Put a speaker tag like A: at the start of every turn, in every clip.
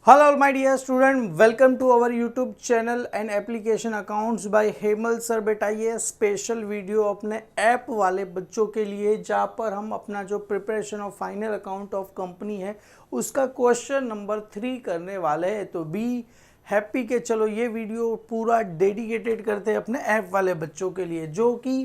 A: Hello my dear student, welcome to our YouTube channel and application accounts by Hemal sir. बेटा ये special video अपने app वाले बच्चों के लिए जहाँ पर हम अपना जो preparation of final account of company है उसका क्वेश्चन नंबर 3 करने वाले हैं। तो बी हैप्पी के चलो ये वीडियो पूरा डेडिकेटेड करते हैं अपने ऐप वाले बच्चों के लिए जो कि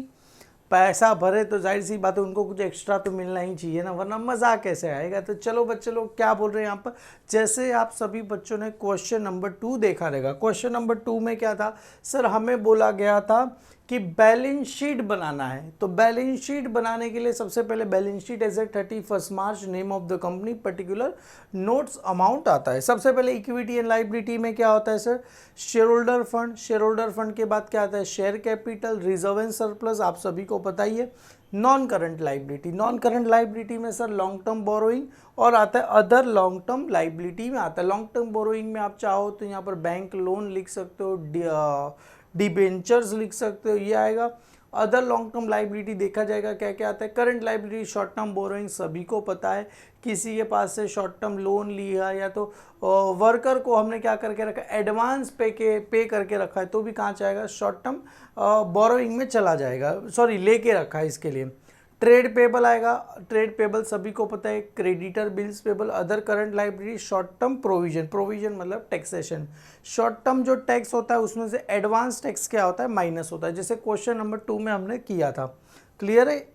A: पैसा भरे तो जाहिर सी बात है उनको कुछ एक्स्ट्रा तो मिलना ही चाहिए ना, वरना मज़ा कैसे आएगा। तो चलो बच्चे लोग क्या बोल रहे हैं यहाँ पर, जैसे आप सभी बच्चों ने क्वेश्चन नंबर 2 देखा रहेगा। क्वेश्चन नंबर 2 में क्या था सर, हमें बोला गया था कि बैलेंस शीट बनाना है। तो बैलेंस शीट बनाने के लिए सबसे पहले balance sheet as a 31 March, name of the company, particular, notes, amount आता है। सबसे पहले इक्विटी एंड लायबिलिटी में क्या होता है sir, share holder fund. Share holder fund के बाद क्या आता है, share capital, reserve and surplus, आप सभी को पता ही है। Non current liability, non current liability में सर लॉन्ग टर्म बोरोइंग और आता है अदर लॉन्ग टर्म लाइबिलिटी में आता है। लॉन्ग टर्म बोरोइंग में आप चाहो तो यहाँ पर बैंक लोन लिख सकते हो, डिबेंचर्स लिख सकते हो, ये आएगा। अदर लॉन्ग टर्म लाइबिलिटी देखा जाएगा क्या क्या आता है। Current liability, short term borrowing सभी को पता है, किसी के पास से शॉर्ट टर्म लोन लिया या तो वर्कर को हमने क्या करके रखा, एडवांस पे करके रखा है तो भी कहाँ जाएगा, शॉर्ट टर्म बोरोइंग में चला जाएगा, सॉरी लेके रखा है इसके लिए। ट्रेड पेबल आएगा, ट्रेड पेबल सभी को पता है, creditor bills payable. Other current liability, short term provision, provision मतलब टैक्सेशन। शॉर्ट टर्म जो टैक्स होता है उसमें से एडवांस टैक्स क्या होता है, माइनस होता है, जैसे क्वेश्चन नंबर 2 में हमने किया था। क्लियर है।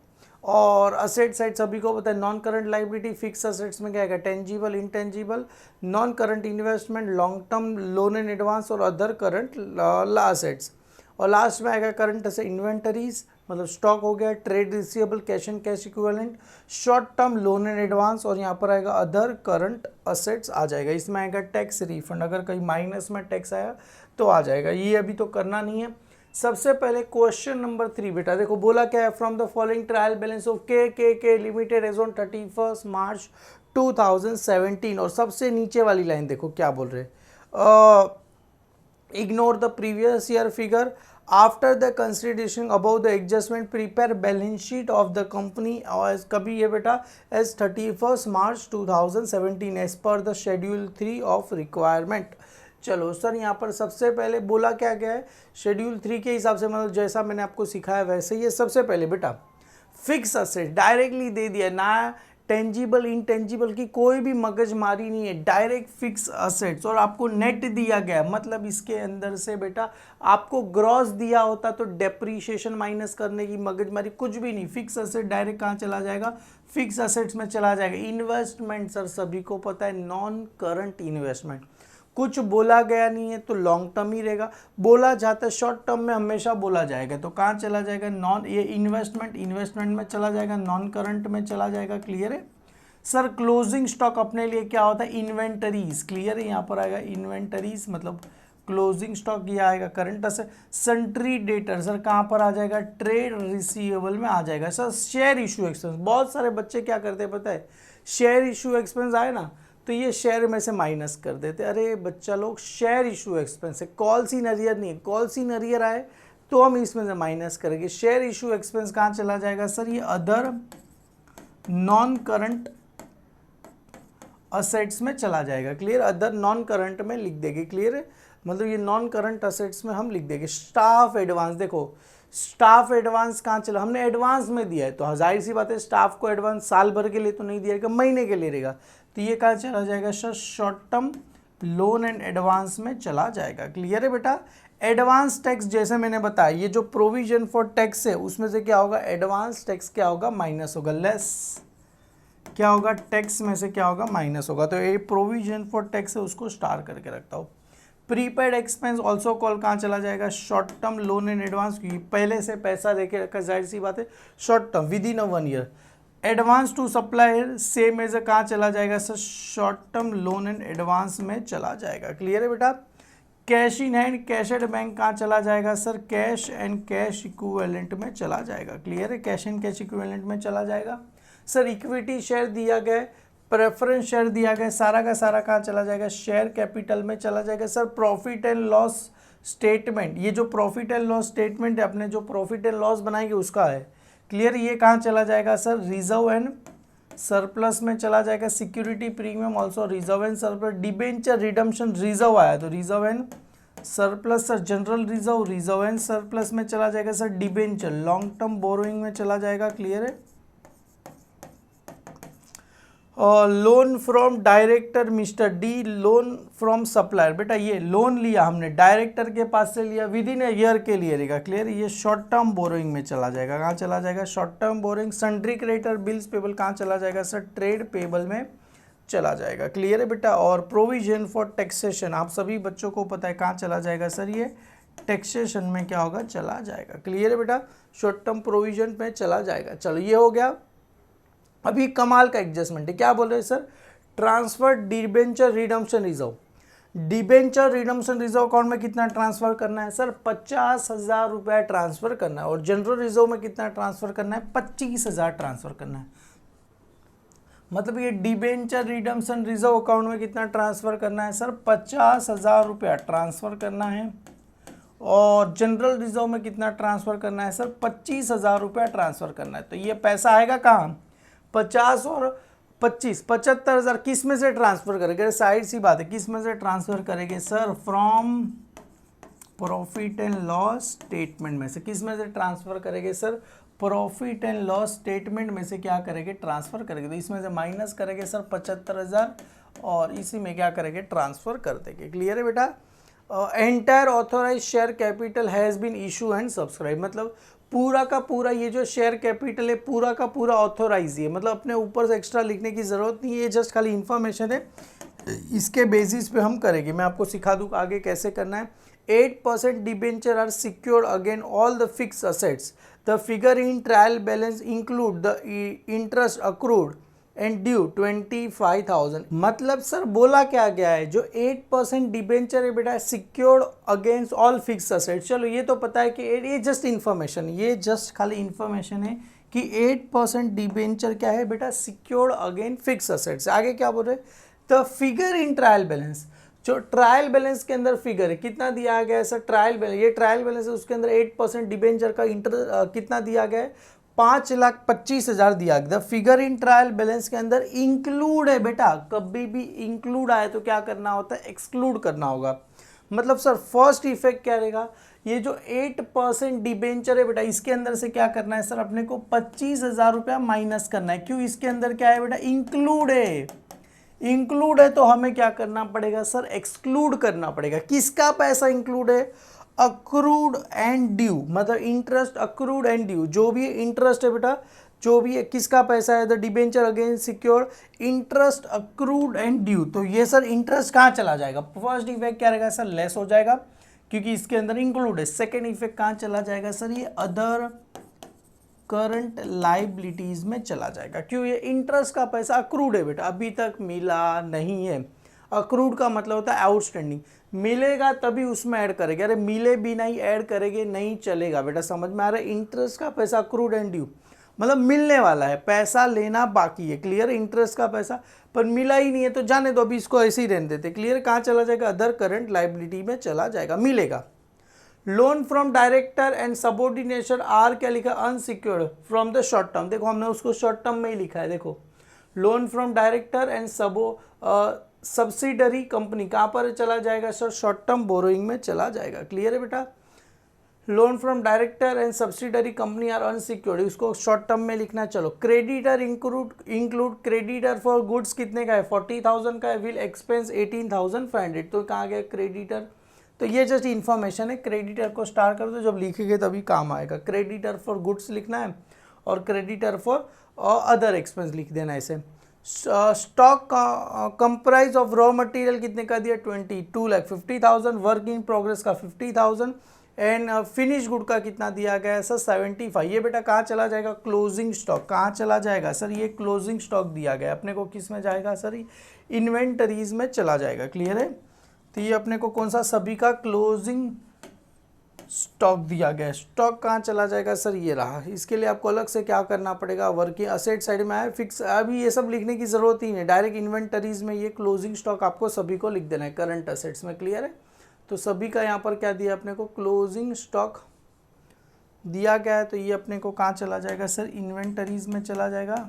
A: और असेट साइड सभी को पता है, non current liability, fix assets में क्या आएगा, tangible, intangible, non current investment, long term loan and advance और अदर करंट असेट्स। और लास्ट में आएगा करंट असेट, इन्वेंटरीज मतलब स्टॉक हो गया, trade receivable, cash and cash equivalent, short term loan and advance, और यहाँ पर आएगा अदर करंट असेट्स आ जाएगा। इसमें आएगा टैक्स रिफंड, अगर कहीं माइनस में टैक्स आया तो आ जाएगा। ये अभी तो करना नहीं है। सबसे पहले क्वेश्चन नंबर 3 बेटा देखो, बोला क्या है, from the following trial balance of के लिमिटेड एज ऑन 31 मार्च 2017। और सबसे नीचे वाली लाइन देखो क्या बोल रहे, ignore the previous year figure. After the consideration above the adjustment, prepare balance sheet of the company as कभी ये बेटा as 31st March 2017 as per the schedule 3 of requirement। चलो सर यहाँ पर सबसे पहले बोला क्या क्या है, शेड्यूल 3 के हिसाब से, मतलब जैसा मैंने आपको सिखाया वैसे ही। सबसे पहले बेटा फिक्स असेट डायरेक्टली दे दिया ना, टेंजिबल इंटेंजिबल की कोई भी मगजमारी नहीं है, डायरेक्ट फिक्स असेट्स। और आपको नेट दिया गया है, मतलब इसके अंदर से बेटा आपको ग्रॉस दिया होता तो डेप्रीशिएशन माइनस करने की मगजमारी कुछ भी नहीं। फिक्स असेट डायरेक्ट कहाँ चला जाएगा, फिक्स असेट्स में चला जाएगा। इन्वेस्टमेंट सर सभी को पता है, नॉन करंट इन्वेस्टमेंट, कुछ बोला गया नहीं है तो लॉन्ग टर्म ही रहेगा। बोला जाता है शॉर्ट टर्म में हमेशा बोला जाएगा तो कहाँ चला जाएगा, नॉन, ये इन्वेस्टमेंट में चला जाएगा, नॉन करंट में चला जाएगा। क्लियर है सर। क्लोजिंग स्टॉक अपने लिए क्या होता है, इन्वेंटरीज। क्लियर है, यहाँ पर आएगा इन्वेंटरीज मतलब क्लोजिंग स्टॉक, ये आएगा current asset. Sundry debtor sir कहाँ पर आ जाएगा, ट्रेड रिसीवेबल में आ जाएगा। सर शेयर इशू एक्सपेंस, बहुत सारे बच्चे क्या करते हैं पता है, शेयर इशू एक्सपेंस आए ना तो ये शेयर में से माइनस कर देते। अरे बच्चा लोग, शेयर इशू एक्सपेंस है, कॉल्स इन अरियर नहीं है। कॉल्स इन अरियर आए तो हम इसमें से माइनस करेंगे। शेयर इशू एक्सपेंस कहाँ चला जाएगा सर, ये अदर नॉन करंट असेट्स में चला जाएगा। क्लियर, अदर नॉन करंट में लिख देंगे। क्लियर है, मतलब ये नॉन करंट असेट्स में हम लिख देंगे। स्टाफ एडवांस, देखो स्टाफ एडवांस कहाँ चला, हमने एडवांस में दिया है तो जाहिर सी बात है स्टाफ को एडवांस साल भर के लिए तो नहीं दिया, महीने के लिए रहेगा तो ये कहाँ चला जाएगा sir, short term loan and advance में चला जाएगा। क्लियर है बेटा। एडवांस टैक्स जैसे मैंने बताया, ये जो प्रोविजन फॉर टैक्स है उसमें से क्या होगा, एडवांस टैक्स क्या होगा, माइनस होगा, लेस क्या होगा, टैक्स में से क्या होगा, माइनस होगा। तो ये प्रोविजन फॉर टैक्स है, उसको स्टार करके रखता हूँ। प्रीपेड एक्सपेंस ऑल्सो कॉल कहाँ चला जाएगा, short term loan and advance, क्योंकि पहले से पैसा देके रखा, जाहिर सी बात है short term within 1 year. Advance to supplier same as कहाँ चला जाएगा sir, short term loan and advance में चला जाएगा। क्लियर है बेटा। Cash in hand, cash at bank कहाँ चला जाएगा sir, cash and cash equivalent में चला जाएगा। क्लियर है, कैश एंड कैश इक्विवेलेंट में चला जाएगा। सर इक्विटी शेयर दिया गया, प्रेफरेंस शेयर दिया गया, सारा का सारा कहाँ चला जाएगा, शेयर कैपिटल में चला जाएगा। Sir profit and loss statement, ये जो प्रॉफिट एंड लॉस स्टेटमेंट है अपने जो प्रॉफिट एंड लॉस बनाएंगे उसका है। क्लियर, ये कहाँ चला जाएगा सर, रिजर्व एंड सरप्लस में चला जाएगा security premium, also reserve and surplus, debenture redemption reserve आया तो reserve and surplus sir, general reserve reserve and surplus में चला जाएगा sir, debenture long term borrowing में चला जाएगा, क्लियर है। Loan from director mister D, loan from supplier, बेटा ये लोन लिया हमने डायरेक्टर के पास से लिया विद इन ए ईयर के लिए रहेगा, क्लियर। ये शॉर्ट टर्म बोरोइंग में चला जाएगा, कहाँ चला जाएगा, short term borrowing. Sundry creditor bills payable कहाँ चला जाएगा सर, ट्रेड पेबल में चला जाएगा, क्लियर है बेटा। और प्रोविजन फॉर टैक्सेशन आप सभी बच्चों को पता है कहाँ चला जाएगा सर, ये टैक्सेशन में क्या होगा, चला जाएगा, क्लियर है बेटा, शॉर्ट टर्म प्रोविजन में चला जाएगा। चलो ये हो गया। अभी कमाल का एडजस्टमेंट है, क्या बोल रहे हैं sir, transfer debenture redemption reserve, debenture redemption reserve account में कितना ट्रांसफर करना है सर, 50,000 रुपया ट्रांसफर करना है। और जनरल रिजर्व में कितना ट्रांसफर करना है, 25,000 ट्रांसफर करना है। मतलब ये डिबेंचर रिडम्पशन रिजर्व अकाउंट में कितना ट्रांसफर करना है सर, 50,000 रुपया ट्रांसफर करना है। और जनरल रिजर्व में कितना ट्रांसफर करना है सर, 25,000 रुपया ट्रांसफर करना है। तो ये पैसा आएगा कहाँ, 50 और 25 75,000 किस में से ट्रांसफर करेंगे, साइड सी बात है, किस में से ट्रांसफर करेंगे sir, from profit and loss statement में से। किस में से ट्रांसफर करेंगे sir, profit and loss statement में से क्या करेंगे, ट्रांसफर करेंगे। तो इसमें से माइनस करेंगे सर 75,000 और इसी में क्या करेंगे, ट्रांसफर कर देंगे, क्लियर है बेटा। Entire authorise share capital has been issue and subscribe, मतलब पूरा का पूरा ये जो शेयर कैपिटल है पूरा का पूरा ऑथोराइज है, मतलब अपने ऊपर से एक्स्ट्रा लिखने की ज़रूरत नहीं है, ये जस्ट खाली इन्फॉर्मेशन है, इसके बेसिस पे हम करेंगे। मैं आपको सिखा दूँ आगे कैसे करना है। 8% debenture are secured again all the fix assets, the figure in trial balance include the interest accrued and due 25,000। मतलब सर बोला क्या गया है, जो 8% डिबेंचर है बेटा secured against all fix asset. चलो ये तो पता है कि ये जस्ट इन्फॉर्मेशन, ये जस्ट खाली इन्फॉर्मेशन है कि 8% डिबेंचर क्या है बेटा, सिक्योर्ड अगेंस्ट फिक्स असेट्स। आगे क्या बोल रहे, the figure in trial balance, जो ट्रायल बैलेंस के अंदर फिगर है कितना दिया गया है सर, ट्रायल बैलेंस, ये ट्रायल बैलेंस है उसके अंदर 8% डिबेंचर का कितना दिया गया है, 5,25,000 दिया गया। फिगर इन ट्रायल बैलेंस के अंदर इंक्लूड है बेटा, कभी भी इंक्लूड आए तो क्या करना होता है, एक्सक्लूड करना होगा। मतलब सर फर्स्ट इफेक्ट क्या रहेगा, ये जो 8% डिबेंचर है बेटा इसके अंदर से क्या करना है सर, अपने को 25,000 रुपया माइनस करना है। क्यों, इसके अंदर क्या है बेटा, इंक्लूड है, इंक्लूड है तो हमें क्या करना पड़ेगा सर, एक्सक्लूड करना पड़ेगा। किसका पैसा इंक्लूड है, अक्रूड एंड ड्यू, मतलब इंटरेस्ट अक्रूड एंड ड्यू, जो भी इंटरेस्ट है बेटा, जो भी है किसका पैसा है, the debenture against secured interest accrued and due. तो ये सर इंटरेस्ट कहाँ चला जाएगा, फर्स्ट इफेक्ट क्या रहेगा सर, लेस हो जाएगा क्योंकि इसके अंदर इंक्लूड है। सेकेंड इफेक्ट कहाँ चला जाएगा सर, ये अदर करंट लाइबिलिटीज में चला जाएगा। क्यों, ये इंटरेस्ट का पैसा अक्रूड है बेटा, अभी तक मिला नहीं है। अक्रूड का मतलब होता है आउटस्टैंडिंग, मिलेगा तभी उसमें ऐड करेंगे, अरे मिले भी नहीं ऐड करेंगे नहीं चलेगा बेटा, समझ में आ रहा है। इंटरेस्ट का पैसा अक्रूड एंड ड्यू मतलब मिलने वाला है, पैसा लेना बाकी है, क्लियर। इंटरेस्ट का पैसा पर मिला ही नहीं है तो जाने दो, अभी इसको ऐसे ही रहने देते, क्लियर। कहाँ चला जाएगा, अदर करंट लाइबिलिटी में चला जाएगा, मिलेगा। Loan from director and subordination are क्या लिखा, unsecured from the short term, देखो हमने उसको शॉर्ट टर्म में ही लिखा है, देखो loan from director and subsidiary company कहाँ पर चला जाएगा सर, शॉर्ट टर्म बोरोइंग में चला जाएगा, क्लियर है बेटा। Loan from director and subsidiary company are unsecured, इसको शॉर्ट टर्म में लिखना है। चलो creditor include creditor for goods कितने का है, 40,000 का है, विल एक्सपेंस 18,500, तो कहाँ गया क्रेडिटर, तो ये जस्ट इन्फॉर्मेशन है। क्रेडिटर को स्टार्ट कर दो, जब लिखेंगे तभी काम आएगा। क्रेडिटर फॉर गुड्स लिखना है और क्रेडिटर फॉर अदर एक्सपेंस लिख देना ऐसे। Stock comprise of raw material कितने का दिया, 22,50,000, वर्क इन प्रोग्रेस का 50,000 एंड फिनिश गुड का कितना दिया गया है सर, 75। ये बेटा कहाँ चला जाएगा, क्लोजिंग स्टॉक। कहाँ चला जाएगा सर, ये क्लोजिंग स्टॉक दिया गया अपने को, किस में जाएगा सर, इन्वेंटरीज में चला जाएगा, क्लियर है। तो ये अपने को कौन सा, सभी का क्लोजिंग स्टॉक दिया गया है। स्टॉक कहाँ चला जाएगा सर, ये रहा। इसके लिए आपको अलग से क्या करना पड़ेगा, वर्किंग असेट साइड में आया फिक्स, अभी ये सब लिखने की ज़रूरत ही नहीं, डायरेक्ट इन्वेंटरीज में ये क्लोजिंग स्टॉक आपको सभी को लिख देना है करंट असेट्स में, क्लियर है। तो सभी का यहाँ पर क्या दिया अपने को, क्लोजिंग स्टॉक दिया गया है, तो ये अपने को कहाँ चला जाएगा सर, इन्वेंटरीज में चला जाएगा।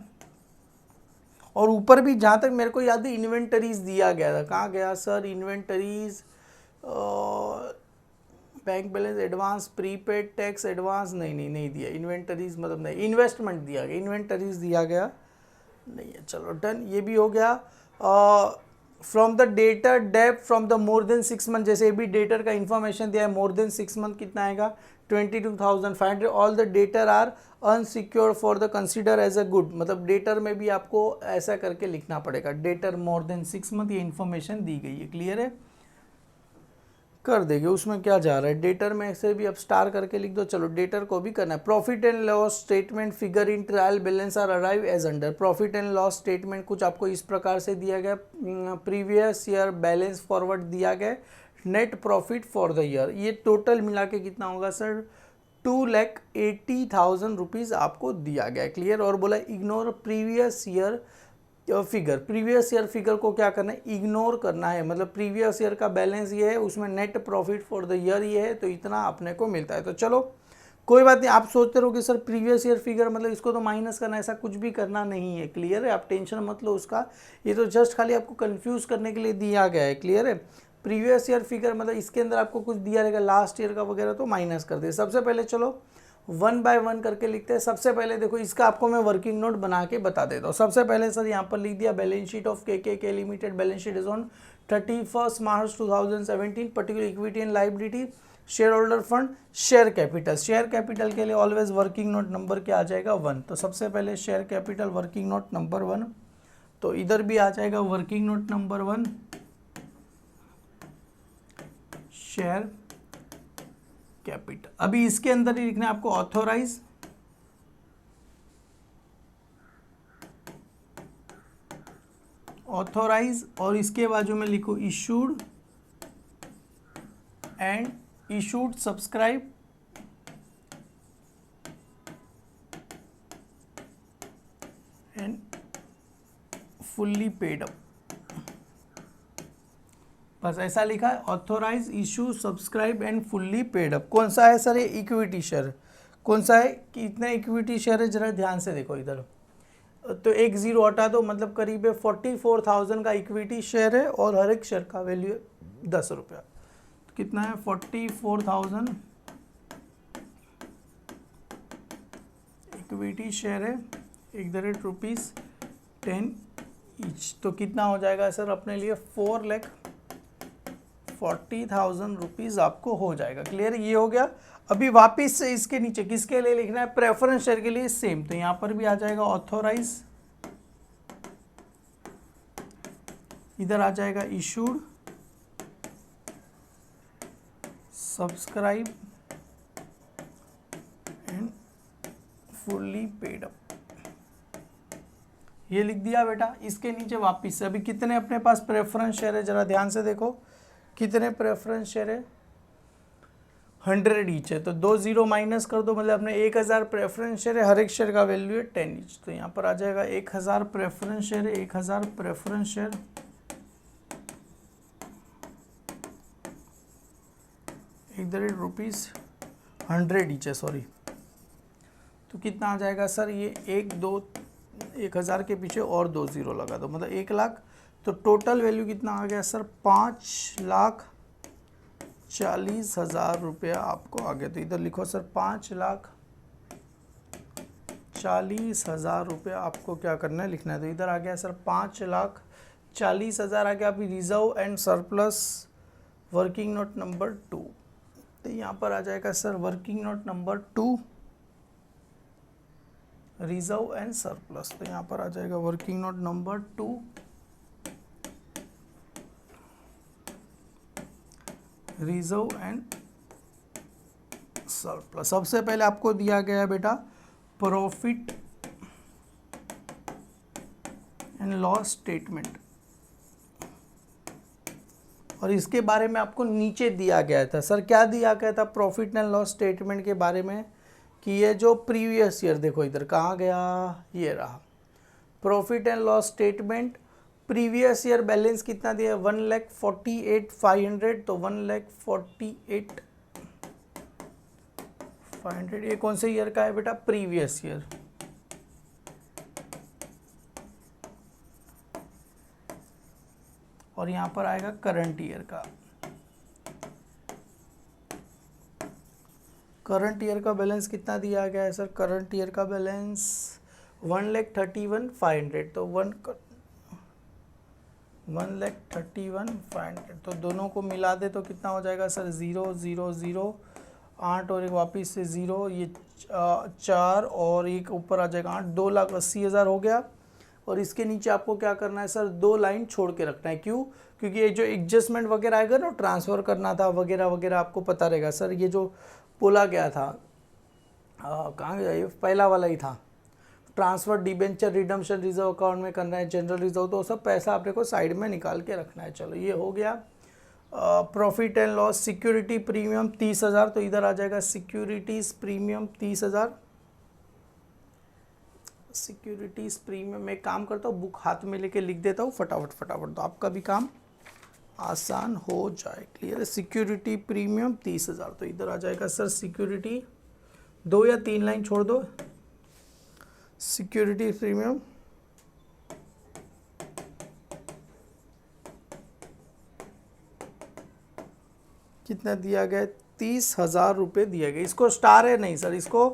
A: और ऊपर भी जहाँ तक मेरे को याद है इन्वेंटरीज दिया गया था, कहाँ गया sir inventories, bank balance advance prepaid tax advance, नहीं दिया इन्वेंटरीज, मतलब नहीं इन्वेस्टमेंट दिया गया, इन्वेंटरीज दिया गया नहीं है। चलो डन, ये भी हो गया। फ्रॉम द डेटर डेप from the more than 6 month, जैसे भी डेटर का इन्फॉर्मेशन दिया है मोर देन 6 मंथ कितना आएगा 22,500। All the debtor are unsecured for the consider as a good, मतलब डेटर में भी आपको ऐसा करके लिखना पड़ेगा, डेटर मोर देन 6 मंथ, ये इन्फॉर्मेशन दी गई है। क्लियर है, कर देंगे, उसमें क्या जा रहा है, डेटर में से भी अब स्टार करके लिख दो। चलो डेटर को भी करना है। Profit and loss statement figure in trial balance are arrive as under. Profit and loss statement कुछ आपको इस प्रकार से दिया गया, प्रीवियस ईयर बैलेंस फॉरवर्ड दिया गया, net profit for the year, ये टोटल मिला के कितना होगा सर 2,80,000 रुपीज़ आपको दिया गया। क्लियर, और बोला ignore previous year figure, previous year figure को क्या करना है इग्नोर करना है, मतलब प्रीवियस ईयर का बैलेंस ये है, उसमें net profit for the year ये है, तो इतना अपने को मिलता है। तो चलो कोई बात नहीं, आप सोचते रहो कि सर प्रीवियस ईयर फिगर मतलब इसको तो माइनस करना है, ऐसा कुछ भी करना नहीं है। क्लियर है, आप टेंशन मत लो उसका, ये तो जस्ट खाली आपको कंफ्यूज करने के लिए दिया गया है। क्लियर है, प्रीवियस ईयर फिगर मतलब इसके अंदर आपको कुछ दिया रहेगा लास्ट ईयर का वगैरह, तो माइनस कर दे। सबसे पहले चलो 1 बाय 1 करके लिखते हैं। सबसे पहले देखो इसका आपको मैं वर्किंग नोट बना के बता देता हूँ। सबसे पहले सर यहाँ पर लिख दिया बैलेंस शीट ऑफ के limited, balance sheet is on 31 March 2017, particular equity and liability, share holder fund, share capital. Share capital के लिए ऑलवेज वर्किंग नोट नंबर क्या आ जाएगा 1, तो सबसे पहले share capital working note number 1, तो इधर भी आ जाएगा working note number 1 share capital. अभी इसके अंदर ही लिखना है आपको ऑथोराइज, और इसके बाजू में लिखो issued and issued subscribe and fully paid up, बस ऐसा लिखा है authorise issue subscribe and fully paid up. कौन सा है सर ये इक्विटी शेयर, कौन सा है, कितने इक्विटी शेयर है जरा ध्यान से देखो इधर, तो एक जीरो हटा दो, मतलब करीब 44,000 का इक्विटी शेयर है और हर एक शेयर का वैल्यू है 10 रुपया, तो कितना है 44,000 इक्विटी शेयर है, ₹10 ईच, तो कितना हो जाएगा सर अपने लिए 4,40,000 रुपीज़ आपको हो जाएगा। क्लियर, ये हो गया। अभी वापस से इसके नीचे किसके लिए लिखना है, प्रेफरेंस शेयर के लिए सेम, तो यहाँ पर भी आ जाएगा ऑथोराइज, इधर आ जाएगा issued subscribe and fully paid up, ये लिख दिया बेटा। इसके नीचे वापस से अभी कितने अपने पास प्रेफरेंस शेयर है जरा ध्यान से देखो, कितने प्रेफरेंस शेयर है 100 ईच है, तो 2 जीरो माइनस कर दो, मतलब अपने 1000 प्रेफरेंस शेयर है, हर एक शेयर का वैल्यू है 10 ईच, तो यहाँ पर आ जाएगा 1000 प्रेफरेंस शेयर है, 1000 प्रेफरेंस शेयर ₹100 ईच है, सॉरी, तो कितना आ जाएगा सर ये 1000 के पीछे और 2 जीरो लगा दो, मतलब 1 लाख, तो टोटल वैल्यू कितना आ गया सर 5,40,000 रुपया आपको आ गया। तो इधर लिखो सर 5,40,000 रुपया आपको क्या करना है लिखना है, तो इधर आ गया सर 5,40,000 आ गया। अभी reserve and surplus working note number 2, तो यहाँ पर आ जाएगा sir working note number 2 reserve and surplus, तो यहाँ पर आ जाएगा working note number 2 reserve and surplus. सबसे पहले आपको दिया गया है बेटा प्रॉफिट एंड लॉस स्टेटमेंट, और इसके बारे में आपको नीचे दिया गया था। सर क्या दिया गया था प्रॉफिट एंड लॉस स्टेटमेंट के बारे में, कि ये जो प्रीवियस ईयर देखो इधर कहाँ गया, ये रहा profit and loss statement, previous year balance कितना दिया है 1,48,500, तो 1,48,500 ये कौन से ईयर का है बेटा, प्रीवियस ईयर, और यहाँ पर आएगा करंट ईयर का। करंट ईयर का बैलेंस कितना दिया गया है सर? करंट ईयर का बैलेंस 1,31,500, तो 1,31,500, तो दोनों को मिला दे तो कितना हो जाएगा सर? 0 0 0 8 और एक वापिस से 0, ये 4 और एक ऊपर आ जाएगा 8, 2,80,000 हो गया। और इसके नीचे आपको क्या करना है सर? 2 लाइन छोड़ के रखना है। क्यों? क्योंकि ये जो एडजस्टमेंट वगैरह आएगा ना, ट्रांसफ़र करना था वगैरह वगैरह, आपको पता रहेगा सर। ये जो बोला गया था, कहाँ गया? ये पहला वाला ही था, transfer debenture redemption reserve account में करना है, जनरल रिजर्व, तो सब पैसा आपने को साइड में निकाल के रखना है। चलो ये हो गया। Profit and loss, security premium 30,000, तो इधर आ जाएगा सिक्योरिटीज़ प्रीमियम 30,000। सिक्योरिटीज़ प्रीमियम में काम करता हूँ, बुक हाथ में लेके लिख देता हूँ फटाफट फटाफट, तो आपका भी काम आसान हो जाए। क्लियर है? सिक्योरिटी प्रीमियम 30,000, तो इधर आ जाएगा सर सिक्योरिटी, 2 या 3 लाइन छोड़ दो। सिक्योरिटी प्रीमियम कितना दिया गया? 30,000 रुपये दिया गया। इसको स्टार है नहीं सर, इसको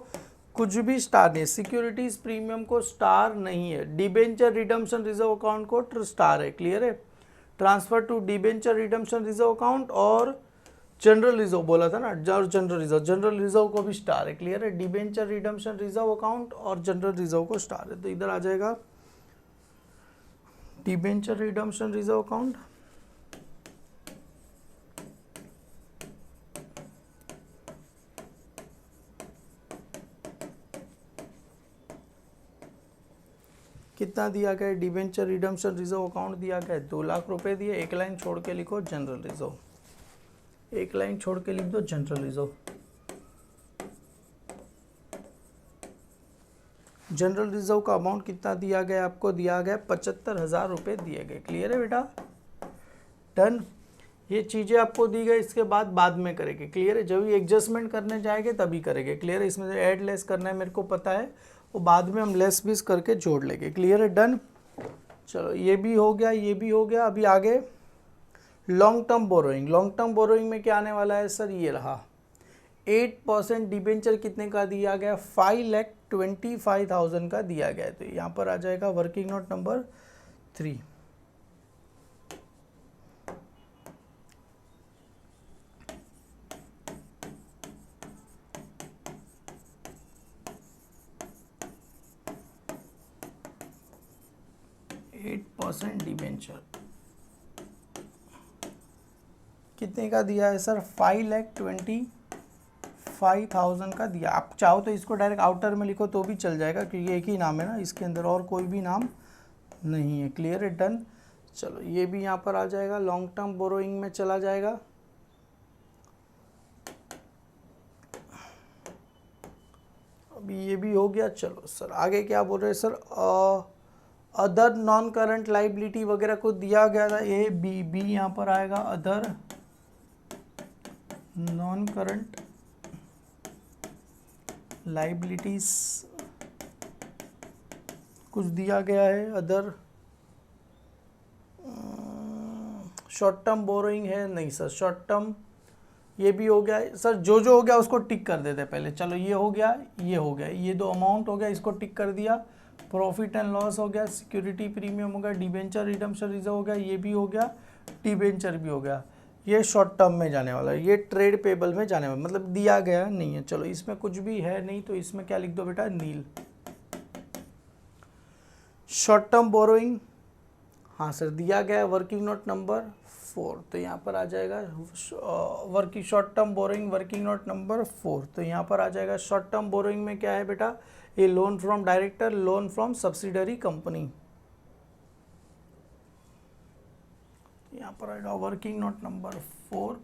A: कुछ भी स्टार नहीं है। सिक्योरिटीज प्रीमियम को स्टार नहीं है। डिबेंचर रिडम्पशन रिजर्व अकाउंट को स्टार है। क्लियर है? Transfer to debenture redemption reserve account और जनरल रिजर्व बोला था ना, जनरल रिजर्व को भी स्टार है। क्लियर है? डिबेंचर रिडम्पशन रिजर्व अकाउंट और जनरल रिजर्व को स्टार है, तो इधर आ जाएगा डिबेंचर रिडम्पशन रिजर्व अकाउंट। कितना दिया गया? डिबेंचर रिडम्पशन रिजर्व अकाउंट दिया गया 2 लाख रुपए दिए। एक लाइन छोड़ के लिखो जनरल रिजर्व, एक लाइन छोड़ के लिख दो जनरल रिजर्व। जनरल रिजर्व का अमाउंट कितना दिया गया? आपको दिया गया 75,000 रुपये दिए गए। क्लियर है बेटा? डन। ये चीज़ें आपको दी गई, इसके बाद में करेंगे। क्लियर है? जब भी एडजस्टमेंट करने जाएंगे तभी करेंगे। क्लियर है? इसमें ऐड लेस करना है मेरे को पता है, वो बाद में हम लेस बीस करके जोड़ लेंगे। क्लियर है? डन। चलो ये भी हो गया, ये भी हो गया। अभी आगे long term borrowing. Long term borrowing में क्या आने वाला है सर? ये रहा 8% डिबेंचर कितने का दिया गया? 5,25,000 का दिया गया है। तो यहाँ पर आ जाएगा वर्किंग नोट नंबर 3। डिबेंचर कितने का दिया है सर? 5,25,000 का दिया। आप चाहो तो इसको डायरेक्ट आउटर में लिखो तो भी चल जाएगा, क्योंकि एक ही नाम है ना, इसके अंदर और कोई भी नाम नहीं है। क्लियर है? डन। चलो ये भी यहाँ पर आ जाएगा, लॉन्ग टर्म बोरोइंग में चला जाएगा। अभी ये भी हो गया। चलो सर आगे क्या बोल रहे हैं sir? Other non current liability वगैरह को दिया गया था, ए बी यहाँ पर आएगा अदर नॉन करंट लाइबिलिटीज कुछ दिया गया है। अदर शॉर्ट टर्म बोरोइंग है नहीं सर, शॉर्ट टर्म ये भी हो गया सर। जो हो गया उसको टिक कर देते पहले। चलो ये हो गया, ये हो गया, ये 2 अमाउंट हो गया, इसको टिक कर दिया। प्रॉफिट एंड लॉस हो गया, सिक्योरिटी प्रीमियम हो गया, डिबेंचर रिडम्पशन रिजर्व हो गया, ये भी हो गया, डिबेंचर भी हो गया। ये शॉर्ट टर्म में जाने वाला है, ये ट्रेड पेबल में जाने वाला, मतलब दिया गया नहीं है। चलो इसमें कुछ भी है नहीं, तो इसमें क्या लिख दो बेटा? नील। शॉर्ट टर्म बोरोइंग, हाँ सर दिया गया है वर्किंग नोट नंबर 4, तो यहाँ पर आ जाएगा working short term borrowing working note number 4। तो यहाँ पर आ जाएगा शॉर्ट टर्म बोरोइंग में क्या है बेटा? ये loan from director, loan from subsidiary company. यहाँ पर आएगा working note number 4।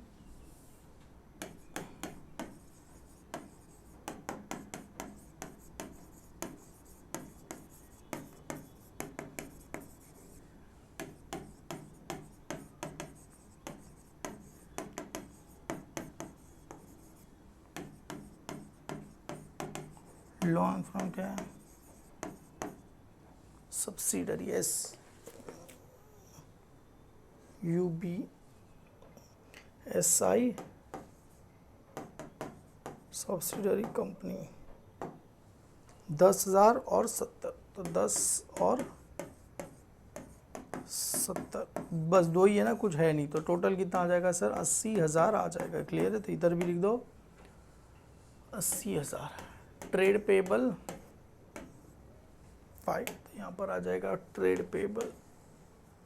A: Loan from क्या है? Subsidiary. Yes, UBSI subsidiary company 10,000 और 70, तो 10 और 70 बस दो ही है ना, कुछ है नहीं, तो टोटल कितना आ जाएगा सर 80,000 आ जाएगा। क्लियर है, तो इधर भी लिख दो 80,000। ट्रेड पेबल 5, तो यहाँ पर आ जाएगा ट्रेड पेबल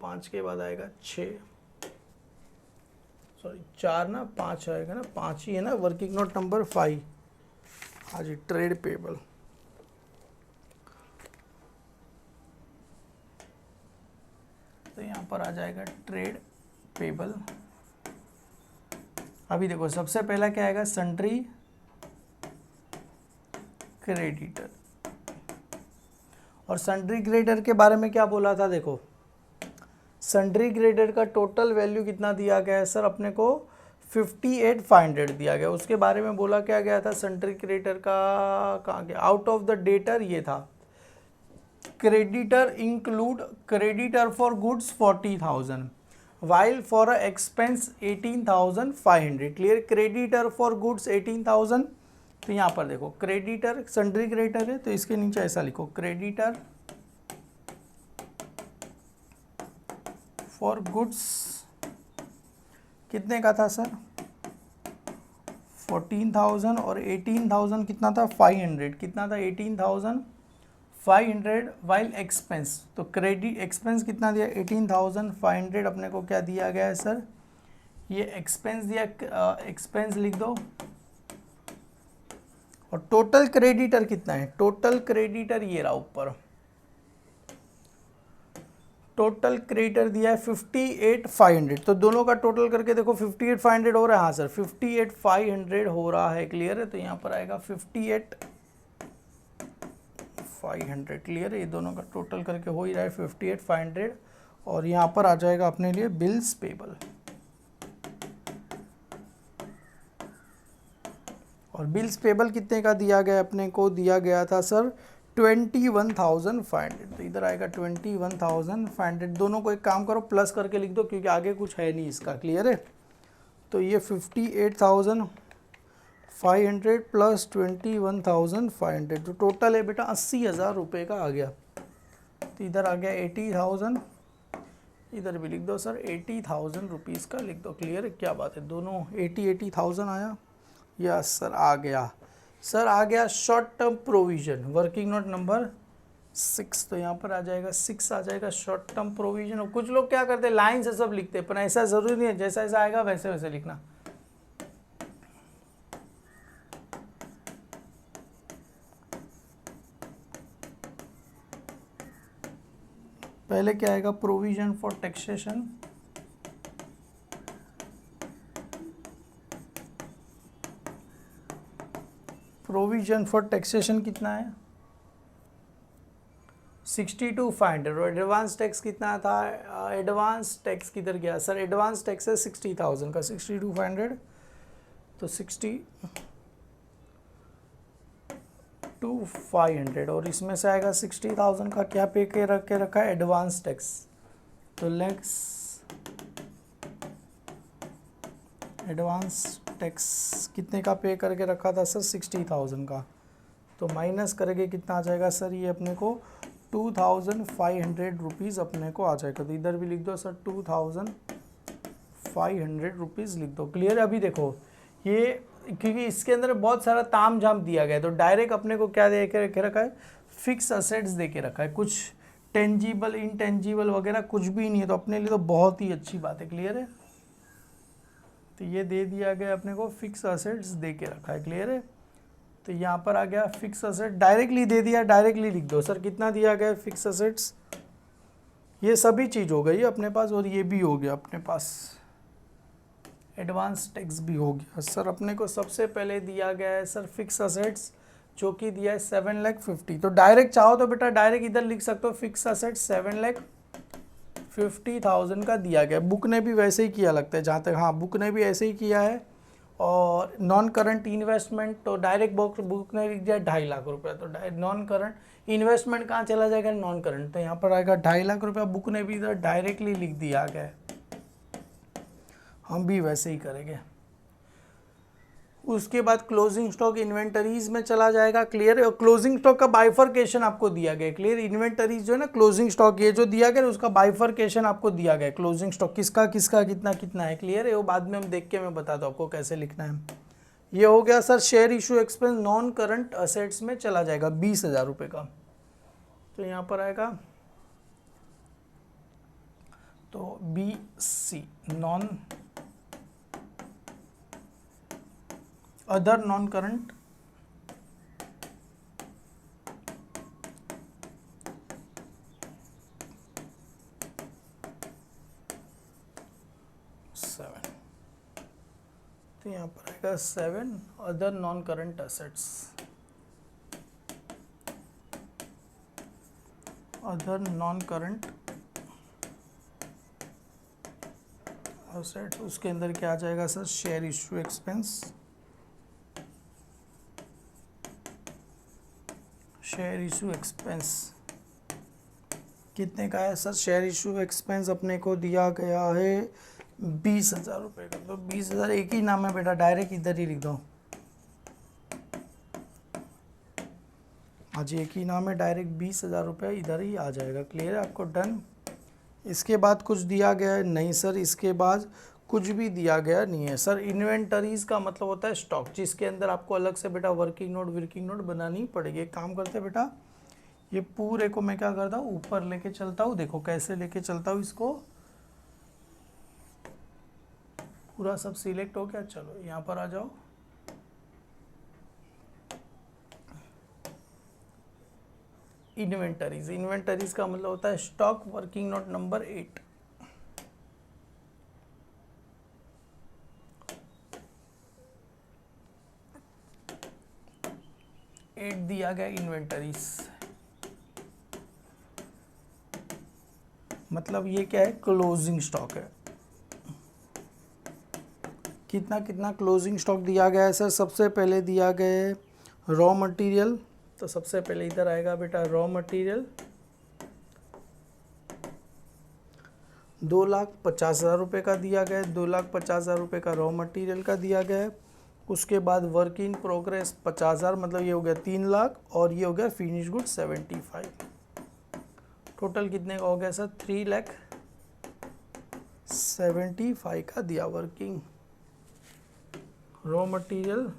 A: 5 के बाद आएगा 6, सॉरी 4 ना 5 आएगा ना, 5 ही है ना, वर्किंग नोट नंबर 5। हाँ जी, ट्रेड पेबल तो यहाँ पर आ जाएगा ट्रेड पेबल। अभी देखो सबसे पहला क्या आएगा, सन्ड्री क्रेडिटर। और सन्ड्री क्रेडिटर के बारे में क्या बोला था, देखो सन्ड्री क्रेडिटर का टोटल वैल्यू कितना दिया गया है सर, अपने को 58,500 दिया गया। उसके बारे में बोला क्या गया था, सन्ड्री क्रेडिटर का कहाँ गया, आउट ऑफ द डेटर ये था, creditor include creditor for goods 40,000 while for a expense 18,500। Clear, creditor for goods 18,000, तो यहाँ पर देखो क्रेडिटर सन्ड्री क्रेडिटर है, तो इसके नीचे ऐसा लिखो, क्रेडिटर फॉर गुड्स कितने का था सर 14,000 और 18,000 कितना था 500, कितना था 18,500 वाइल एक्सपेंस, तो क्रेडिट एक्सपेंस कितना दिया 18,500 अपने को क्या दिया गया है सर, ये एक्सपेंस दिया, एक्सपेंस लिख दो। और टोटल क्रेडिटर कितना है, टोटल क्रेडिटर ये रहा ऊपर, टोटल क्रेडिटर दिया है 58,500, तो दोनों का टोटल करके देखो 58,500 हो रहा है। हाँ सर 58,500 हो रहा है। क्लियर है, तो यहाँ पर आएगा 58,500। क्लियर है, ये दोनों का टोटल करके हो ही रहा है 58,500। और यहाँ पर आ जाएगा अपने लिए बिल्स पेबल, और बिल्स पेबल कितने का दिया गया, अपने को दिया गया था सर 21,500, तो इधर आएगा 21,500। दोनों को एक काम करो प्लस करके लिख दो, क्योंकि आगे कुछ है नहीं इसका। क्लियर है, तो ये 58,500 प्लस 21,500, जो टोटल है बेटा 80,000 रुपये का आ गया। तो इधर आ गया 80,000, इधर भी लिख दो सर 80,000 रुपीज़ का लिख दो। क्लियर है, क्या बात है, दोनों 80,000 आया। यस सर आ गया, सर आ गया short term provision, working note number 6, तो यहाँ पर आ जाएगा 6 आ जाएगा शॉर्ट टर्म प्रोविजन। और कुछ लोग क्या करते हैं लाइन से सब लिखते हैं, पर ऐसा ज़रूरी नहीं है, जैसा ऐसा आएगा वैसे वैसे लिखना। पहले क्या आएगा, provision for taxation, provision for taxation कितना है 62,500, और एडवांस टैक्स कितना था, एडवांस टैक्स किधर गया सर, एडवांस टैक्स है 60,000 का, 62,500, तो 62,500, और इसमें से आएगा 60,000 का क्या पे के रखा है एडवांस टैक्स, तो लेक्स एडवांस टैक्स कितने का पे करके रखा था सर 60,000 का, तो माइनस करके कितना आ जाएगा सर, ये अपने को 2,500 रुपीज़ अपने को आ जाएगा। तो इधर भी लिख दो सर 2,500 रुपीज़ लिख दो। क्लियर है, अभी देखो ये क्योंकि इसके अंदर बहुत सारा ताम झाम दिया गया है, तो डायरेक्ट अपने को क्या दे के रखा है, फिक्स असेट्स दे के रखा है, कुछ टेंजिबल इनटेंजिबल वगैरह कुछ भी नहीं है, तो अपने लिए तो बहुत ही अच्छी बात है। क्लियर है, तो ये दे दिया गया अपने को, फिक्स असेट्स दे के रखा है। क्लियर है, तो यहाँ पर आ गया फिक्स असेट, डायरेक्टली दे दिया, डायरेक्टली लिख दो सर कितना दिया गया फिक्स असेट्स, ये सभी चीज़ हो गई अपने पास, और ये भी हो गया अपने पास, एडवांस टैक्स भी हो गया सर। अपने को सबसे पहले दिया गया है सर फिक्स असेट्स, जो कि दिया है 7,50,000, तो डायरेक्ट चाहो तो बेटा डायरेक्ट इधर लिख सकते हो फिक्स असेट्स 7,50,000 का दिया गया। बुक ने भी वैसे ही किया लगता है जहाँ तक, हाँ बुक ने भी ऐसे ही किया है। और नॉन करंट इन्वेस्टमेंट तो डायरेक्ट बुक ने लिख दिया 2.5 लाख रुपये, तो नॉन करंट इन्वेस्टमेंट कहाँ चला जाएगा, नॉन करंट, तो यहाँ पर आएगा 2.5 लाख रुपया, बुक ने भी इधर डायरेक्टली लिख दिया गया है। हम भी वैसे ही करेंगे। उसके बाद क्लोजिंग स्टॉक इन्वेंटरीज में चला जाएगा। क्लियर है। और क्लोजिंग स्टॉक का बाइफरकेशन आपको दिया गया। क्लियर। इन्वेंटरीज जो है ना, क्लोजिंग स्टॉक ये जो दिया गया उसका बाइफरकेशन आपको दिया गया। क्लोजिंग स्टॉक किसका किसका कितना कितना है। क्लियर है। वो बाद में हम देख के मैं बताता हूँ आपको कैसे लिखना है। ये हो गया sir share issue expense non current assets में चला जाएगा 20,000 रुपये का। तो यहाँ पर आएगा तो BC none other non current seven. तो यहाँ पर आएगा 7 other non current assets. Other non current assets उसके अंदर क्या आ जाएगा sir, share issue expense. Share issue expense कितने का है सर? शेयर इशू एक्सपेंस अपने को दिया गया है 20,000 रुपये का। तो 20,000 एक ही नाम है बेटा, डायरेक्ट इधर ही लिख दो। हाँ जी, एक ही नाम है, डायरेक्ट 20,000 रुपये इधर ही आ जाएगा। क्लियर है आपको? डन। इसके बाद कुछ दिया गया है? नहीं सर, इसके बाद कुछ भी दिया गया नहीं है सर। इन्वेंटरीज का मतलब होता है स्टॉक, जिसके अंदर आपको अलग से बेटा वर्किंग नोट बनानी पड़ेगी। एक काम करते हैं बेटा, ये पूरे को मैं क्या करता हूँ ऊपर लेके चलता हूँ। देखो कैसे लेके चलता हूँ इसको। पूरा सब सिलेक्ट हो गया। चलो यहाँ पर आ जाओ। इन्वेंटरीज का मतलब होता है स्टॉक वर्किंग नोट नंबर 8। दिया गया इन्वेंटरीज, मतलब ये क्या है, क्लोजिंग स्टॉक है। कितना कितना क्लोजिंग स्टॉक दिया गया है सर? सबसे पहले दिया गया है रॉ मटेरियल। तो सबसे पहले इधर आएगा बेटा रॉ मटेरियल 2,50,000 रुपये का दिया गया है। 2,50,000 रुपये का रॉ मटेरियल का दिया गया है। उसके बाद वर्क इन प्रोग्रेस 50,000, मतलब ये हो गया 3 लाख, और ये हो गया फिनिश गुड 75। टोटल कितने का हो गया सर? 3,75,000 का दिया वर्किंग रॉ मटेरियल।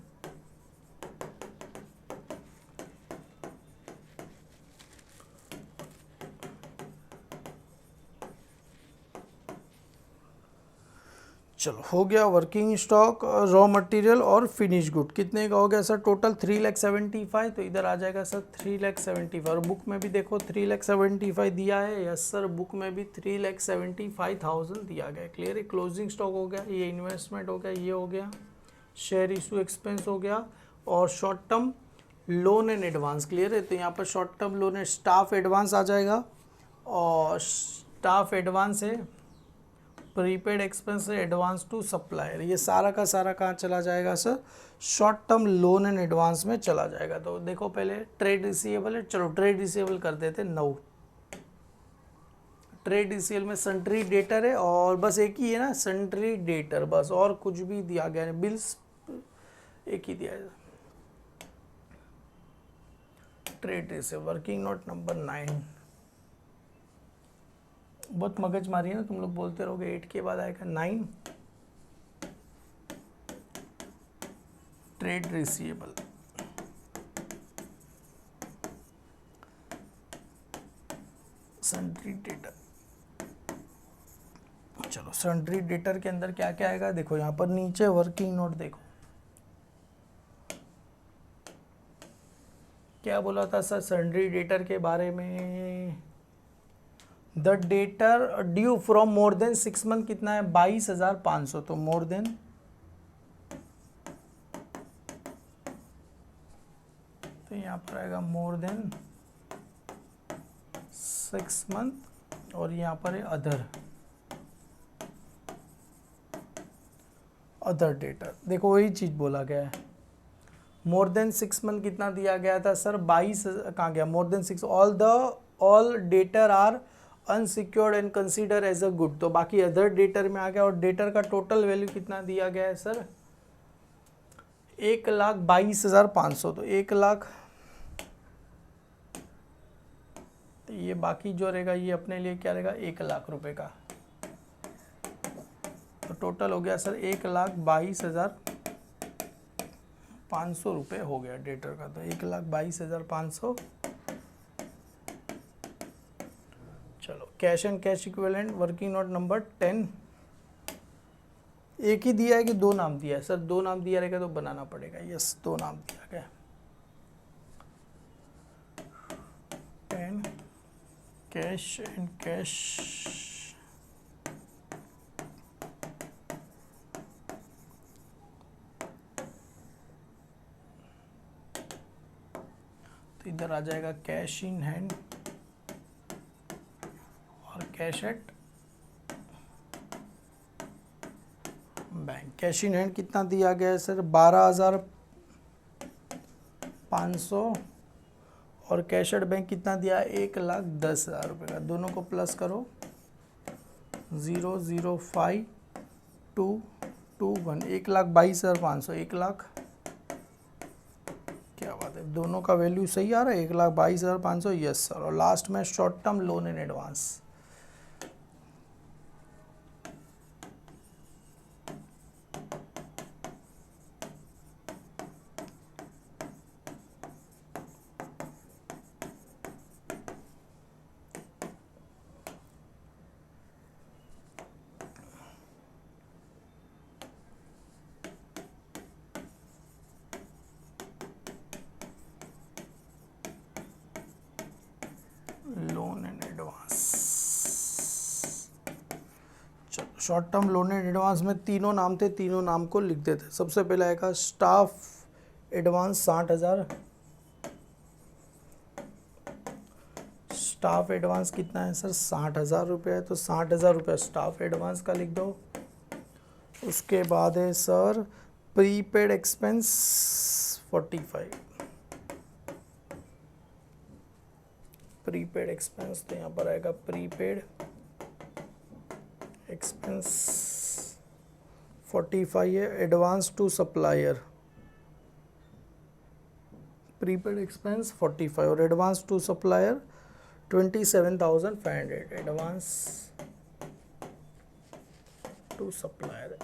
A: चलो हो गया वर्किंग स्टॉक, रॉ मटेरियल और फिनिश गुड। कितने का हो गया सर? टोटल 3,75,000। तो इधर आ जाएगा सर 3,75,000। और बुक में भी देखो 3,75,000 दिया है। यस सर, बुक में भी 3,75,000 दिया गया। क्लियर है? क्लोजिंग स्टॉक हो गया, ये इन्वेस्टमेंट हो गया, ये हो गया शेयर इशू एक्सपेंस हो गया, और short term loan and advance. Clear है? तो यहाँ पर short term loan and staff advance आ जाएगा, और स्टाफ एडवांस है, प्रीपेड एक्सपेंस है, एडवांस टू सप्लायर। ये सारा का सारा कहाँ चला जाएगा sir? Short term loan and advance में चला जाएगा। तो देखो पहले ट्रेड रिसीवेबल है। चलो ट्रेड रिसीवेबल कर देते 9। ट्रेड रिसीवेबल में सन्ट्री डेटर है, और बस एक ही है ना सन्ट्री डेटर, बस, और कुछ भी दिया गया नहीं। बिल्स एक ही दिया है। Trade receivable working note number 9। बहुत मगज मारी है ना, तुम लोग बोलते रहोगे। 8 के बाद आएगा 9 ट्रेड रिसीवेबल। Sundry debtor. चलो सन्ट्री डेटर के अंदर क्या क्या आएगा देखो। यहाँ पर नीचे वर्किंग नोट देखो क्या बोला था सर सन्ट्री डेटर के बारे में। The debtor due from more than 6 month कितना है? 22,500। तो मोर देन तो यहाँ पर आएगा मोर देन 6 मंथ, और यहाँ पर है अदर डेटर। देखो वही चीज बोला गया है। मोर देन 6 मंथ कितना दिया गया था सर? 22 कहाँ गया? More than 6 all debtor are unsecured and consider as a good, तो बाकी अदर डेटर में आ गया। और डेटर का टोटल वैल्यू कितना दिया गया है सर, 1,22,500। तो 1,00,000, तो ये बाकी जो रहेगा ये अपने लिए क्या रहेगा, 1,00,000 रुपए का। तो टोटल हो गया सर 1,22,500 रुपये हो गया डेटर का। तो 1,22,500। चलो cash and cash equivalent working note number 10। एक ही दिया है कि दो नाम दिया है सर, दो नाम दिया रहेगा तो बनाना पड़ेगा। यस, दो नाम दिया गया। 10 कैश एंड कैश तो इधर आ जाएगा कैश इन हैंड और cash at bank. Cash in hand कितना दिया गया है सर, 12,500 और कैश एट बैंक कितना दिया है, 1,10,000 रुपये का। दोनों को प्लस करो, 0,05,221, 1,22,500, 1,00,000। क्या बात है, दोनों का वैल्यू सही आ रहा है, 1,22,500। Yes sir. और लास्ट में short term loan in advance. Loan in advance. चलो short term loan in advance में तीनों नाम थे, तीनों नाम को लिख देते। सबसे पहले आएगा स्टाफ एडवांस 60,000। स्टाफ एडवांस कितना है सर, 60,000 रुपये है। तो 60,000 रुपये स्टाफ एडवांस का लिख दो। उसके बाद है sir prepaid expense 45। Prepaid expense, तो यहाँ पर आएगा प्रीपेड एक्सपेंस 45 है। Advance to supplier, prepaid expense 45 और advance to supplier 27,500। Advance to supplier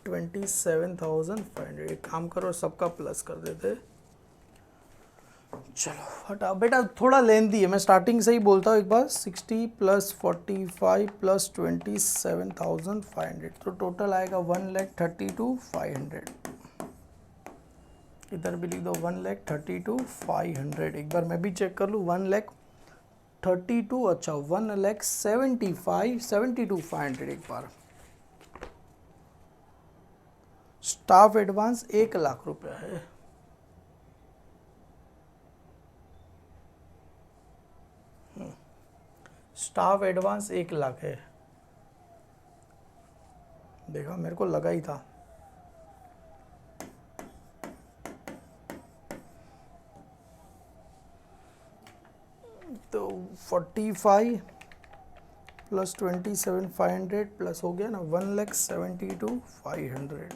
A: 27,500। एक काम करो, सबका प्लस कर देते। चलो हटा बेटा, थोड़ा लेंथी है, मैं स्टार्टिंग से ही बोलता हूँ एक बार। 60 + 45 + 27,500, तो टोटल आएगा 1,32,500। इधर भी लिख दो 1,32,500। एक बार मैं भी चेक कर लूँ, 1,32,000, अच्छा 1,72,500। एक बार स्टाफ एडवांस 1,00,000 रुपया है। स्टाफ एडवांस 1,00,000 है। देखा, मेरे को लगा ही था। तो 45 + 27,500 प्लस हो गया ना 1,72,500।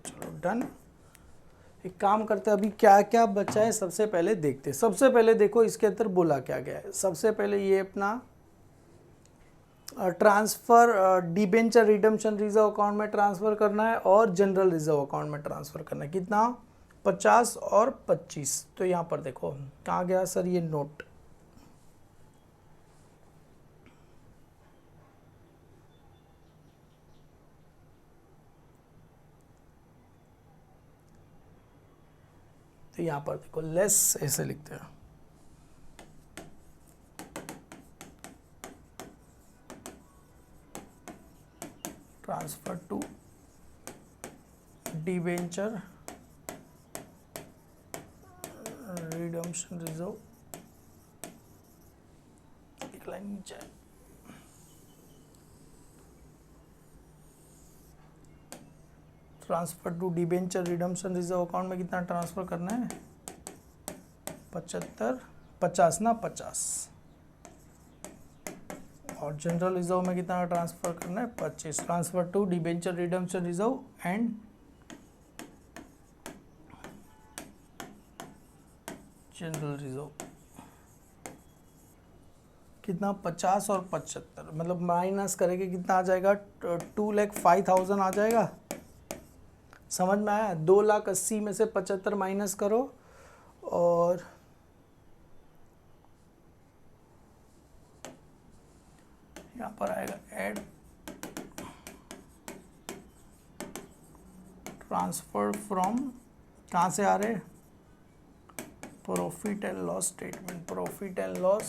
A: चलो डन। एक काम करते हैं, अभी क्या क्या बचा है सबसे पहले देखते हैं। सबसे पहले देखो इसके अंदर बोला क्या गया है। सबसे पहले ये अपना transfer debenture redemption reserve account में ट्रांसफ़र करना है और जनरल रिजर्व अकाउंट में ट्रांसफ़र करना है। कितना, 50 और 25। तो यहाँ पर देखो कहाँ गया सर ये नोट, तो यहाँ पर देखो लेस ऐसे लिखते हैं। Transfer to debenture redemption reserve, एक लाइन नीचे। Transfer to debenture redemption reserve account में कितना ट्रांसफर करना है? 75, 50 ना 50। और जनरल रिजर्व में कितना ट्रांसफर करना है? 25। Transfer to debenture redemption reserve and general reserve कितना? 50 और 75, मतलब माइनस करेंगे कितना आ जाएगा? 2,05,000 आ जाएगा। समझ में आया? 2,80,000 में से 75 माइनस करो और यहाँ पर आएगा एड ट्रांसफर फ्रॉम, कहाँ से आ रहे? Profit and loss statement. Profit and loss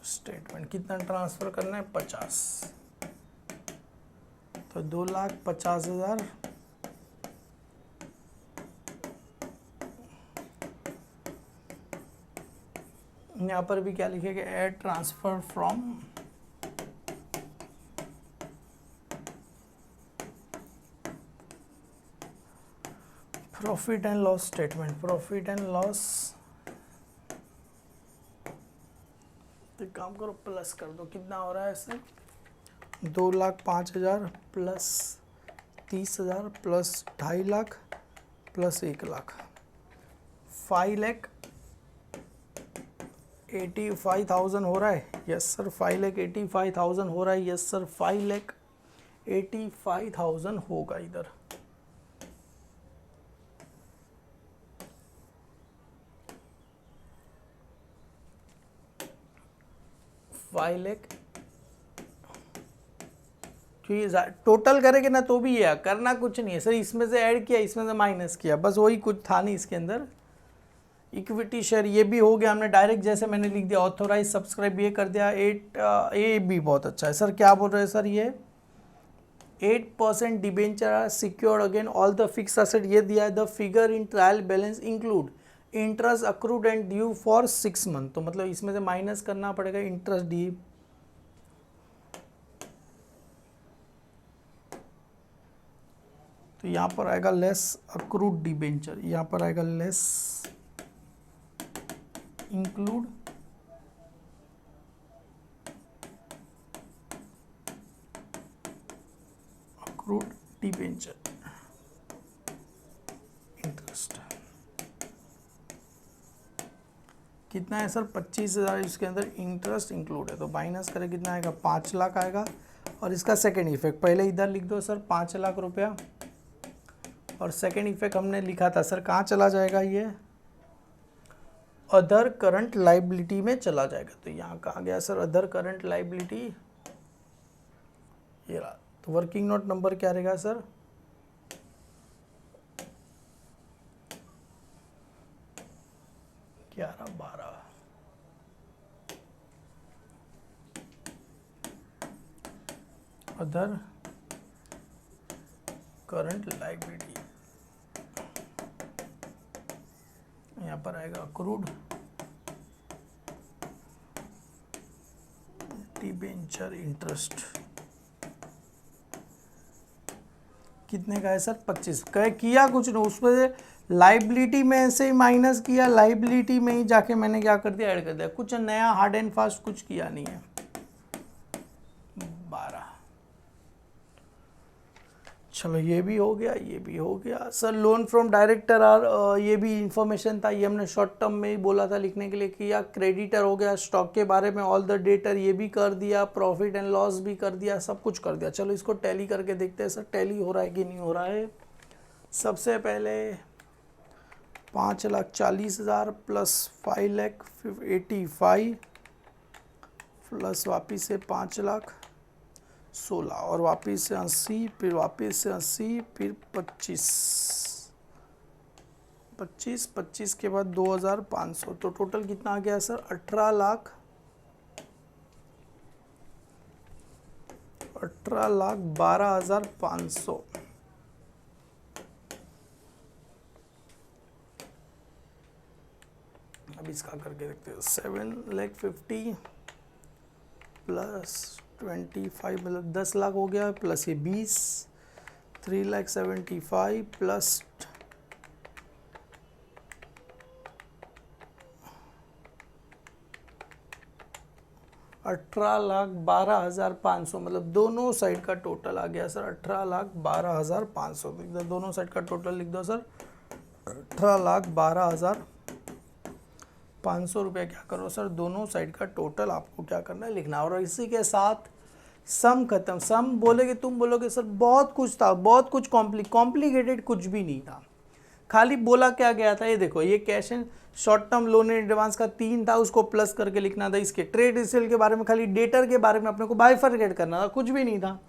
A: statement कितना ट्रांसफर करना है? 50। तो 2,50,000 यहाँ पर भी क्या लिखेगा? Add transfer from profit and loss statement. Profit and loss, एक काम करो प्लस कर दो, कितना हो रहा है sir? 2,05,000 plus 30,000 plus 2.5 lakh plus 1 lakh, 5,85,000 हो रहा है। यस सर, 5,85,000 हो रहा है। यस सर, 5,85,000 होगा इधर। टोटल करेंगे ना तो भी ये करना कुछ नहीं है सर, इसमें से ऐड किया, इसमें से माइनस किया, बस वही, कुछ था नहीं इसके अंदर। इक्विटी शेयर ये भी हो गया हमने डायरेक्ट, जैसे मैंने लिख दिया ऑथोराइज सब्सक्राइब ये कर दिया। 8 ए भी बहुत अच्छा है सर। क्या बोल रहे हैं सर? ये 8% debenture are secured again all the fix asset, ये दिया है। The figure in trial balance include interest accrued and due for 6 month, तो मतलब इसमें से माइनस करना पड़ेगा इंटरेस्ट ड्यू। तो यहाँ पर आएगा लेस अक्रूड डिबेंचर, यहाँ पर आएगा less include accrued debenture interest. कितना है सर? 25,000, इसके अंदर इंटरेस्ट इंक्लूड है, तो माइनस करें कितना आएगा? 5 लाख आएगा। और इसका सेकेंड इफेक्ट पहले इधर लिख दो सर, 5 लाख रुपया। और सेकेंड इफेक्ट हमने लिखा था सर, कहाँ चला जाएगा? ये अदर करंट लाइबिलिटी में चला जाएगा। तो यहाँ कहाँ गया सर? अदर करंट लाइबिलिटी, ये रहा। तो वर्किंग नोट नंबर क्या रहेगा सर? 11-12। अदर करंट लाइबिलिटी, यहाँ पर आएगा अक्रूड डिबेंचर इंटरेस्ट। कितने का है सर? 25। कह किया कुछ नहीं, उसमें से लाइबिलिटी में से ही माइनस किया, लाइबिलिटी में ही जाके मैंने क्या कर दिया? ऐड कर दिया। कुछ नया हार्ड एंड फास्ट कुछ किया नहीं है। 12। चलो ये भी हो गया, ये भी हो गया sir. Loan from director are, ये भी इंफॉर्मेशन था, ये हमने शॉर्ट टर्म में ही बोला था लिखने के लिए। किया क्रेडिटर हो गया, स्टॉक के बारे में ऑल द डेटर ये भी कर दिया, प्रॉफिट एंड लॉस भी कर दिया, सब कुछ कर दिया। चलो इसको टैली करके देखते हैं सर, टैली हो रहा है कि नहीं हो रहा है। सबसे पहले 5,40,000 प्लस 5,85,000 प्लस वापिस से 5,16,000 और वापिस से 80, फिर वापिस से 80, फिर 25 के बाद 2,500, तो टोटल कितना आ गया सर? 18,12,500। अब इसका करके देखते हैं। 7,50,000 प्लस 25 मतलब 10 लाख हो गया, प्लस ये 20, 3,75,000 प्लस 18,12,500 मतलब दोनों साइड का टोटल आ गया सर 18,12,500। तो इधर दोनों साइड का टोटल लिख दो सर 18,12,500 रुपये। क्या करो सर, दोनों साइड का टोटल आपको क्या करना है, लिखना। और इसी के साथ सम खत्म। सम बोलेगे, तुम बोलोगे सर बहुत कुछ था, बहुत कुछ कॉम्प्लिकेटेड कुछ भी नहीं था, खाली बोला क्या गया था, ये देखो ये cash and short term loan and advance का 3 था, उसको प्लस करके लिखना था। इसके ट्रेड रिसेल के बारे में, खाली डेटर के बारे में अपने को बाइफरकेट करना था, कुछ भी नहीं था।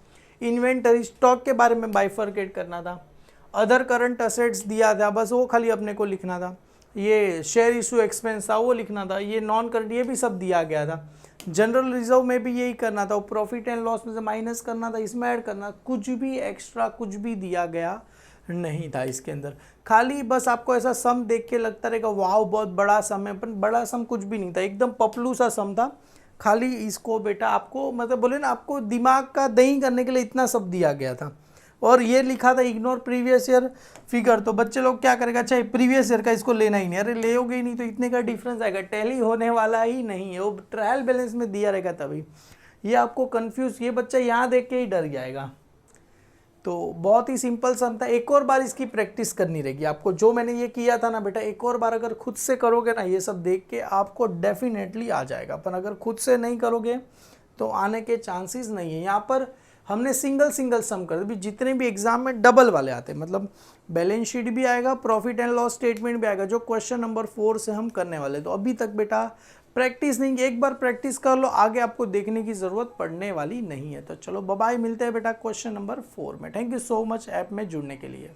A: इन्वेंटरी स्टॉक के बारे में बाइफरकेट करना था। अदर करंट असेट्स दिया था, बस वो खाली अपने को लिखना था। ये शेयर इशू एक्सपेंस था, वो लिखना था। ये नॉन करंट, ये भी सब दिया गया था। जनरल रिजर्व में भी यही करना था, वो प्रॉफिट एंड लॉस में से माइनस करना था, इसमें ऐड करना। कुछ भी एक्स्ट्रा कुछ भी दिया गया नहीं था इसके अंदर। खाली बस आपको ऐसा सम देख के लगता रहेगा वाह बहुत बड़ा सम है, पर बड़ा सम कुछ भी नहीं था, एकदम पपलू सा सम था। खाली इसको बेटा आपको मतलब बोले ना, आपको दिमाग का दही करने के लिए इतना सब दिया गया था। और ये लिखा था इग्नोर प्रीवियस ईयर फिगर। तो बच्चे लोग क्या करेगा, अच्छा प्रीवियस ईयर का इसको लेना ही नहीं, अरे लेोगे ही नहीं तो इतने का डिफरेंस आएगा, टैली होने वाला ही नहीं है, वो ट्रायल बैलेंस में दिया रहेगा तभी। ये आपको कंफ्यूज, ये बच्चा यहाँ देख के ही डर जाएगा। तो बहुत ही सिंपल सम था। एक और बार इसकी प्रैक्टिस करनी रहेगी आपको, जो मैंने ये किया था ना बेटा, एक और बार अगर खुद से करोगे ना, ये सब देख के आपको डेफिनेटली आ जाएगा। पर अगर खुद से नहीं करोगे तो आने के चांसेस नहीं है। यहाँ पर हमने सिंगल सम कर दिया, जितने भी एग्जाम में डबल वाले आते हैं, मतलब बैलेंस शीट भी आएगा, प्रॉफिट एंड लॉस स्टेटमेंट भी आएगा, जो क्वेश्चन नंबर 4 से हम करने वाले। तो अभी तक बेटा प्रैक्टिस नहीं, एक बार प्रैक्टिस कर लो, आगे आपको देखने की ज़रूरत पड़ने वाली नहीं है। तो चलो बाय, मिलते हैं बेटा क्वेश्चन नंबर 4 में। Thank you so much app में जुड़ने के लिए।